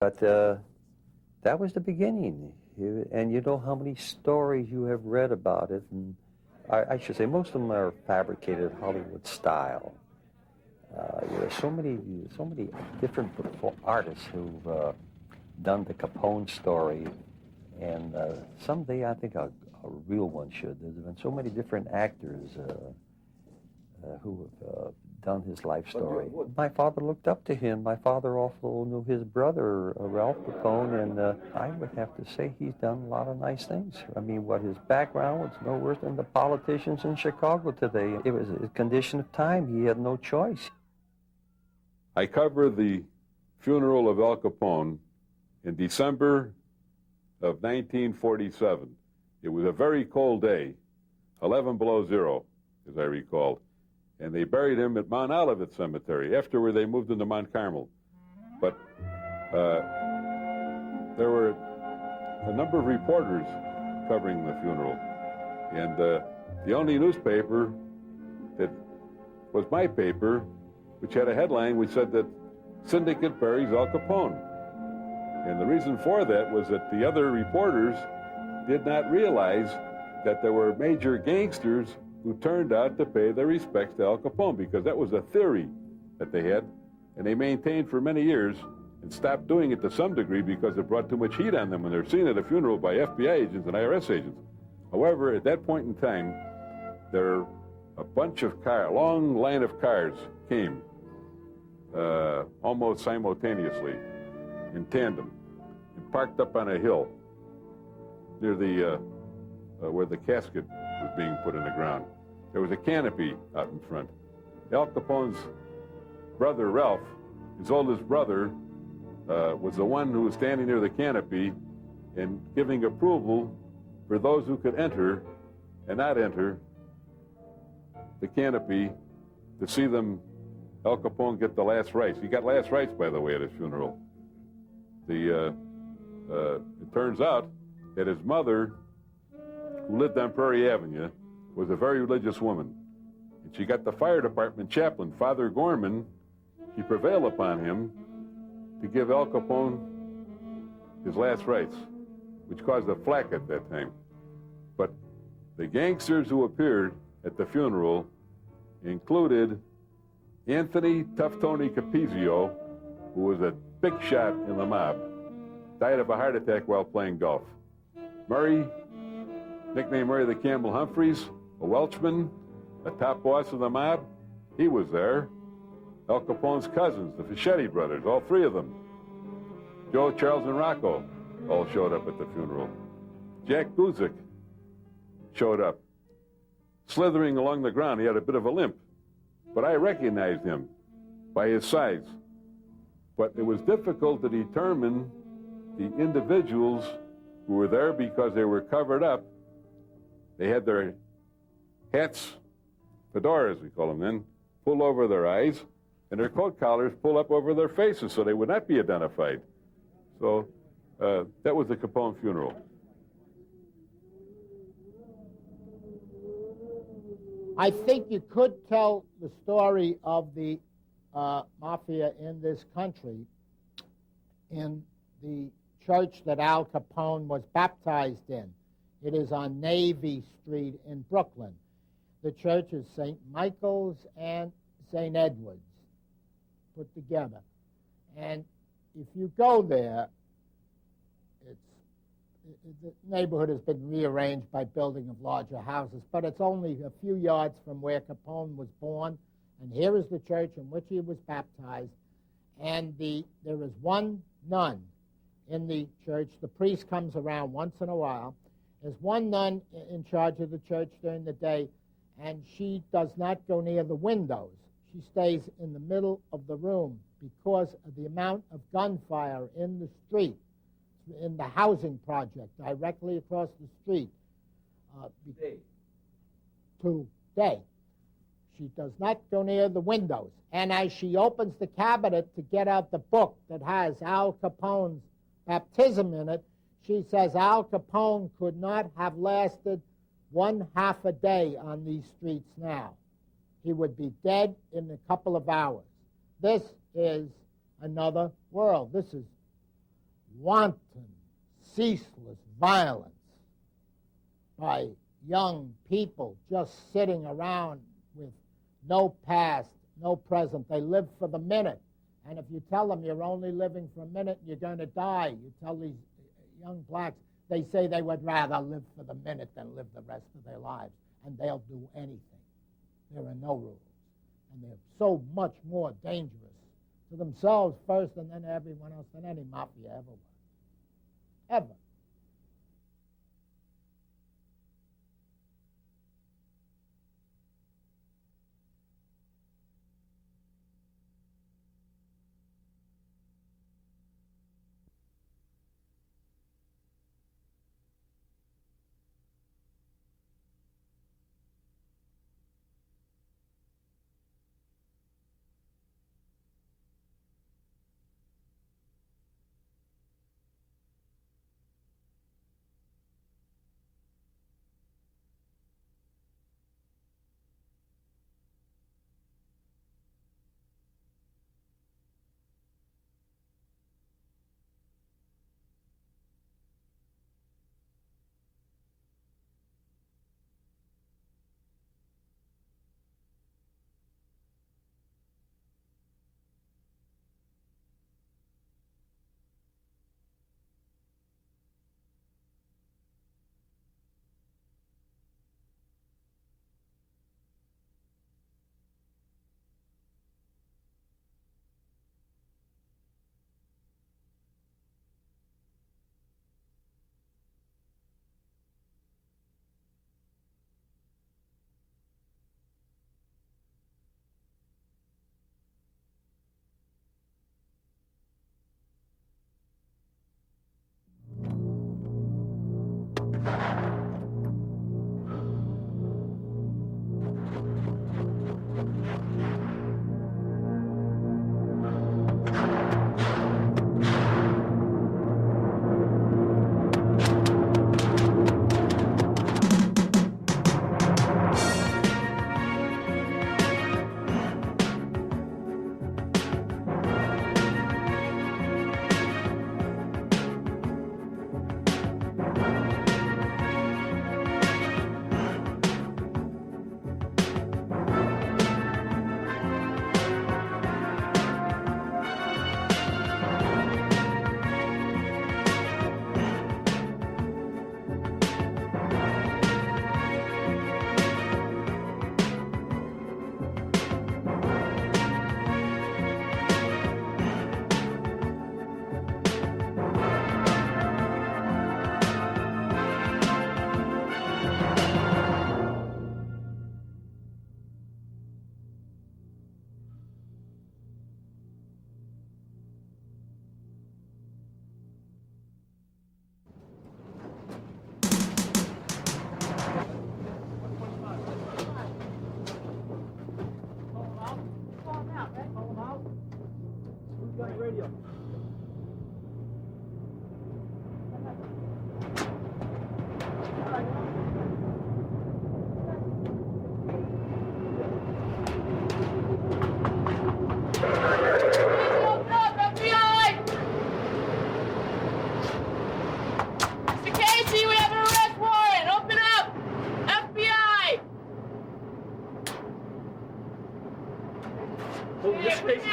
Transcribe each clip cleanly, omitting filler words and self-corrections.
But that was the beginning. And you know how many stories you have read about it. And I should say most of them are fabricated Hollywood style. There are so many different artists who've done the Capone story. And someday I think a real one should. There's been so many different actors who have done his life story. My father looked up to him. My father also knew his brother, Ralph Capone, and I would have to say he's done a lot of nice things. I mean, what his background was no worse than the politicians in Chicago today. It was a condition of time. He had no choice. I covered the funeral of Al Capone in December of 1947. It was a very cold day, 11 below zero, as I recall. And they buried him at Mount Olivet Cemetery. Afterward, they moved into Mount Carmel. But there were a number of reporters covering the funeral. And the only newspaper that was my paper, which had a headline which said that syndicate buries Al Capone. And the reason for that was that the other reporters did not realize that there were major gangsters who turned out to pay their respects to Al Capone, because that was a theory that they had, and they maintained for many years and stopped doing it to some degree because it brought too much heat on them when they're seen at a funeral by FBI agents and IRS agents. However, at that point in time, a bunch of cars, a long line of cars came almost simultaneously in tandem and parked up on a hill near the where the casket was being put in the ground. There was a canopy out in front. Al Capone's brother, Ralph, his oldest brother, was the one who was standing near the canopy and giving approval for those who could enter and not enter the canopy to see them, Al Capone, get the last rites. He got last rites, by the way, at his funeral. It turns out that his mother, who lived on Prairie Avenue, was a very religious woman. And she got the fire department chaplain, Father Gorman. She prevailed upon him to give Al Capone his last rites, which caused a flack at that time. But the gangsters who appeared at the funeral included Anthony Tough Tony Capizio, who was a big shot in the mob, died of a heart attack while playing golf. Murray, nicknamed Murray the Camel Humphreys, a Welchman, a top boss of the mob, he was there. Al Capone's cousins, the Fischetti brothers, all three of them. Joe, Charles, and Rocco all showed up at the funeral. Jack Guzik showed up, slithering along the ground. He had a bit of a limp, but I recognized him by his size. But it was difficult to determine the individuals who were there because they were covered up. They had their hats, fedoras we call them then, pulled over their eyes, and their coat collars pulled up over their faces so they would not be identified. So that was the Capone funeral. I think you could tell the story of the mafia in this country in the church that Al Capone was baptized in. It is on Navy Street in Brooklyn. The church is St. Michael's and St. Edward's put together. And if you go there, the neighborhood has been rearranged by building of larger houses, but it's only a few yards from where Capone was born. And here is the church in which he was baptized. And there is one nun in the church. The priest comes around once in a while. There's one nun in charge of the church during the day, and she does not go near the windows. She stays in the middle of the room because of the amount of gunfire in the street, in the housing project directly across the street. Today. She does not go near the windows. And as she opens the cabinet to get out the book that has Al Capone's baptism in it, she says Al Capone could not have lasted 1/2 a day on these streets now. He would be dead in a couple of hours. This is another world. This is wanton, ceaseless violence by young people just sitting around with no past, no present. They live for the minute. And if you tell them you're only living for a minute, you're going to die. You tell these young blacks, they say they would rather live for the minute than live the rest of their lives. And they'll do anything. There are no rules. And they're so much more dangerous to themselves first and then everyone else than any mafia ever was. Ever.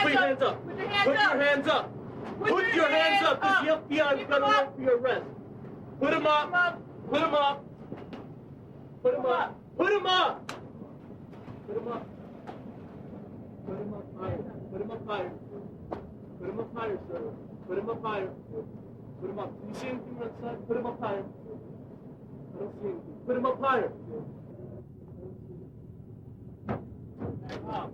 Put your hands up. Put your hands up. Put your hands up. This is the FBI. We've got a warrant for your arrest. Put him up. Put him up. Put him up. Put him up. Put him up. Put him up higher. Put him up higher. Put him up higher, sir. Put him up higher. Put him up. Do you see anything outside? Put him up higher. I don't see anything. Put him up higher. Up.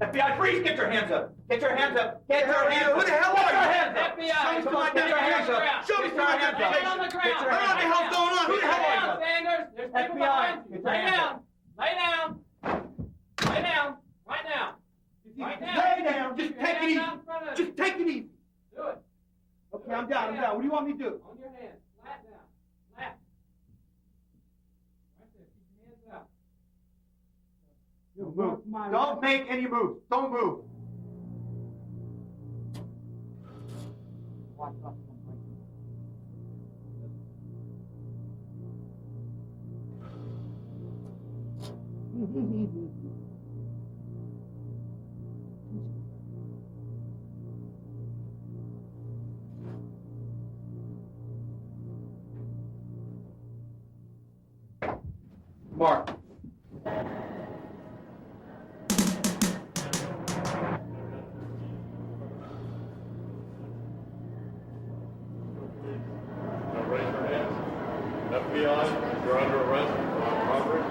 FBI, freeze! Get your hands up! Get your hands up! Get your hands up! Who the hell are you? Get your hands up! FBI, come on, get your hands up! Show me some identification! Lay on the ground! Get your hands up! What the hell's going on? Who the hell are you? Sanders, there's people FBI, behind you. get your hands up. Lay down! Lay down! Right now! Right now! Lay down! Just Your take it hands easy! down in front of you. Just take it easy! Do it. Okay, I'm down, I'm down. What do you want me to do? On your hands. Flat down. Flat. Right there. Keep your hands out. Move. Don't make any moves. Don't move. Mark. Now raise your hands. FBI, you're under arrest for armed robbery.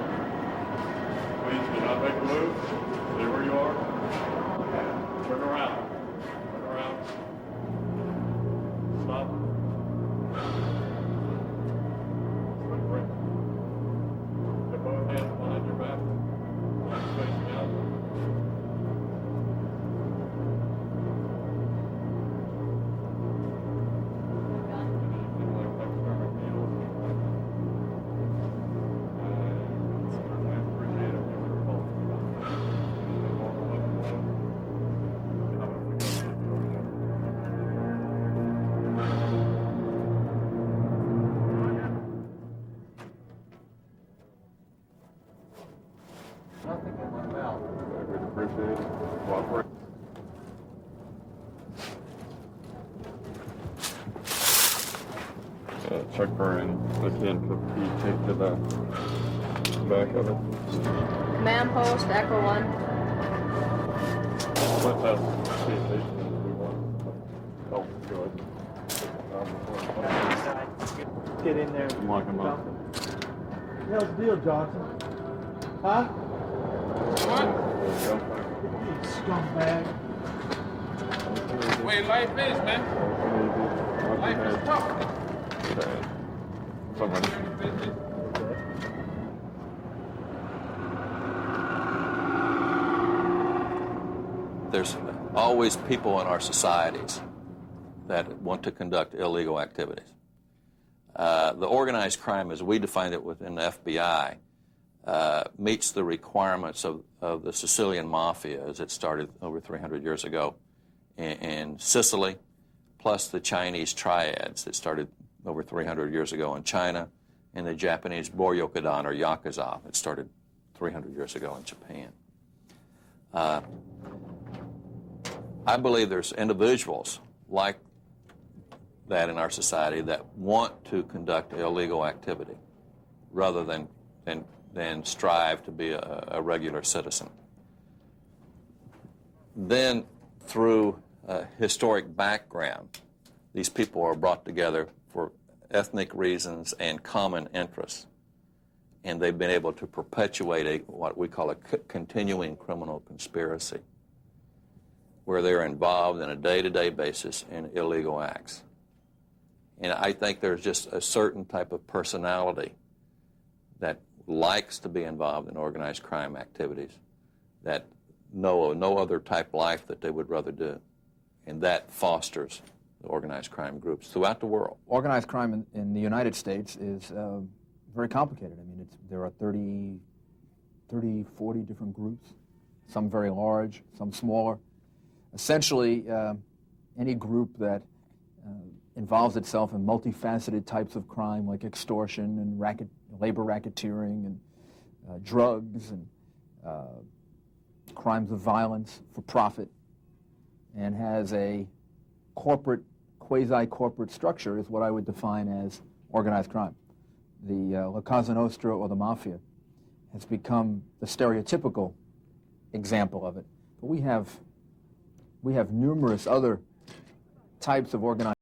Please do not make a move. Stay where you are. Turn around. Turn around. Stop. Look right. Put both hands behind your back. Hands facing out. Anything like external deals? Certainly appreciate it. You're both. Nothing in my mouth. We'd appreciate it. Cooperate. Check her in again, put the tape to the back of it. Command post, Echo 1. Let us see if we want. Oh, good. Get in there. Come on, come on. How's the deal, Johnson? Huh? There you You scumbag. Way life is, man. Life is tough. Somebody. There's always people in our societies that want to conduct illegal activities. The organized crime, as we define it within the FBI, meets the requirements of the Sicilian Mafia as it started over 300 years ago in Sicily, plus the Chinese triads that started over 300 years ago in China, and the Japanese Boryokudan or Yakuza that started 300 years ago in Japan. I believe there's individuals like that in our society that want to conduct illegal activity rather than strive to be a regular citizen. Then, through historic background, these people are brought together for ethnic reasons and common interests, and they've been able to perpetuate what we call a continuing criminal conspiracy, where they're involved on a day-to-day basis in illegal acts. And I think there's just a certain type of personality that likes to be involved in organized crime activities that know no other type of life that they would rather do. And that fosters the organized crime groups throughout the world. Organized crime in the United States is very complicated. I mean, there are 30, 40 different groups, some very large, some smaller. Essentially, any group that involves itself in multifaceted types of crime like extortion and labor racketeering and drugs and crimes of violence for profit, and has a corporate, quasi-corporate structure is what I would define as organized crime. The La Cosa Nostra or the Mafia has become the stereotypical example of it. But we have numerous other types of organized